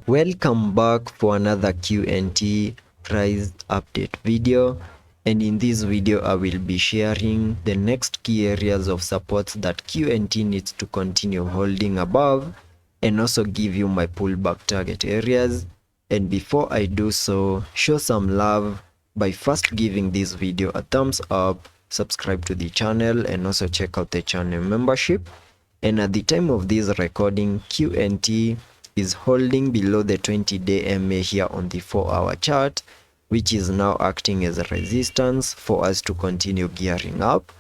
Welcome back for another QNT price update video, and in this video I will be sharing the next key areas of support that QNT needs to continue holding above, and also give you my pullback target areas. And before I do so, show some love by first giving this video a thumbs up, subscribe to the channel, and also check out the channel membership. And at the time of this recording, QNT is holding below the 20-day MA here on the 4-hour chart, which is now acting as a resistance for us to continue gearing up.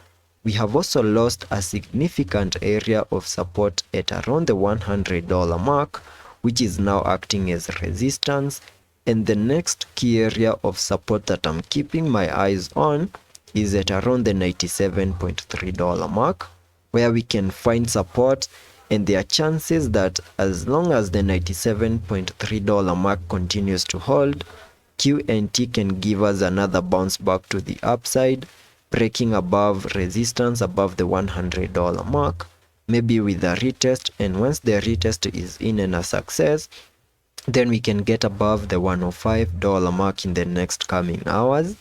We have also lost a significant area of support at around the $100 mark, which is now acting as resistance. And the next key area of support that I'm keeping my eyes on is at around the $97.3 mark, where we can find support. And there are chances that as long as the $97.3 mark continues to hold, QNT can give us another bounce back to the upside, breaking above resistance above the $100 mark, maybe with a retest. And once the retest is in and a success, then we can get above the $105 mark in the next coming hours.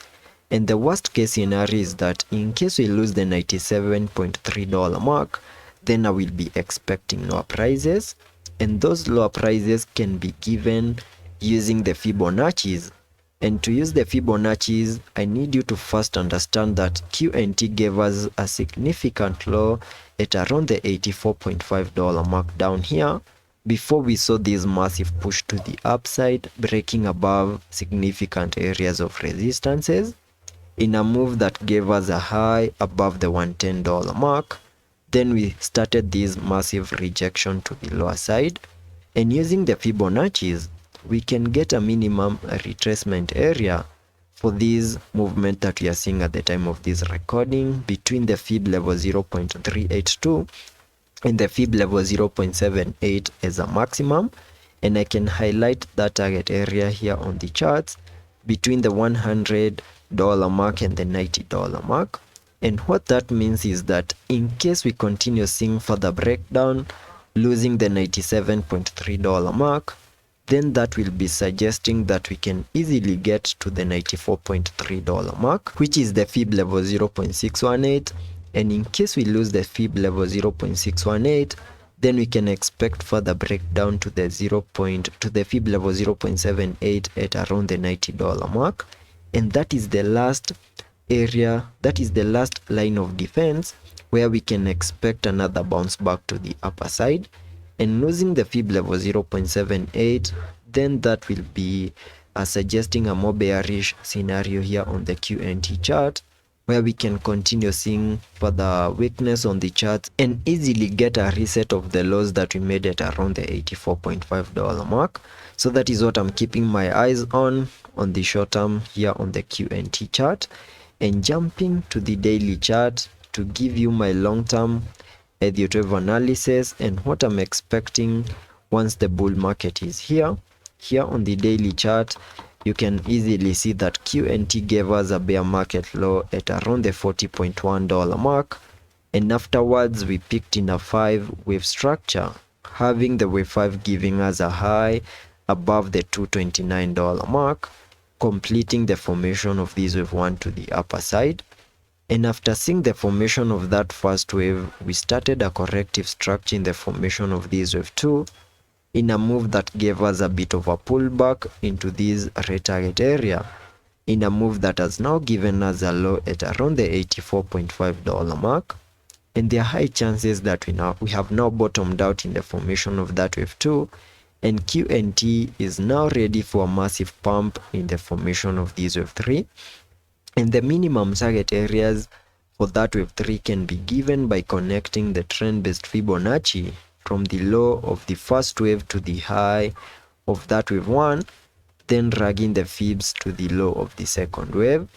And the worst case scenario is that in case we lose the $97.3 mark, then I will be expecting lower prices, and those lower prices can be given using the Fibonacci's. And to use the Fibonacci's, I need you to first understand that QNT gave us a significant low at around the $84.5 mark down here before we saw this massive push to the upside, breaking above significant areas of resistances in a move that gave us a high above the $110 mark. Then we started this massive rejection to the lower side, and using the Fibonacci's, we can get a minimum retracement area for this movement that we are seeing at the time of this recording between the Fib level 0.382 and the Fib level 0.78 as a maximum. And I can highlight that target area here on the charts between the $100 mark and the $90 mark. And what that means is that in case we continue seeing further breakdown, losing the $97.3 mark, then that will be suggesting that we can easily get to the $94.3 mark, which is the Fib level 0.618. And in case we lose the Fib level 0.618, then we can expect further breakdown to the Fib level 0.78 at around the $90 mark. And that is the last area, that is the last line of defense where we can expect another bounce back to the upper side. And losing the Fib level 0.78, then that will be suggesting a more bearish scenario here on the QNT chart, where we can continue seeing further weakness on the chart and easily get a reset of the lows that we made at around the $84.5 mark. So that is what I'm keeping my eyes on the short term here on the QNT chart. And jumping to the daily chart to give you my long-term Elliot wave analysis and what I'm expecting once the bull market is here. Here on the daily chart, you can easily see that QNT gave us a bear market low at around the $40.1 mark, and afterwards we picked in a 5-wave structure, having the wave 5 giving us a high above the $229 mark, completing the formation of this wave 1 to the upper side. And after seeing the formation of that first wave, we started a corrective structure in the formation of this wave 2 in a move that gave us a bit of a pullback into this red target area, in a move that has now given us a low at around the $84.5 mark. And there are high chances that we have now bottomed out in the formation of that wave 2, and QNT is now ready for a massive pump in the formation of this wave 3. And the minimum target areas for that wave 3 can be given by connecting the trend-based Fibonacci from the low of the first wave to the high of that wave 1, then dragging the fibs to the low of the second wave.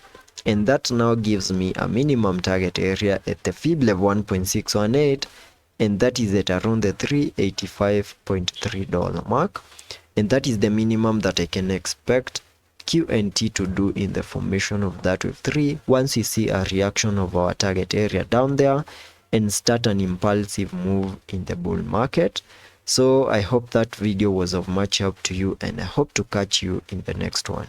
And that now gives me a minimum target area at the Fib level 1.618, and that is at around the $385.3 mark. And that is the minimum that I can expect QNT to do in the formation of that wave 3 once we see a reaction of our target area down there and start an impulsive move in the bull market. So I hope that video was of much help to you, and I hope to catch you in the next one.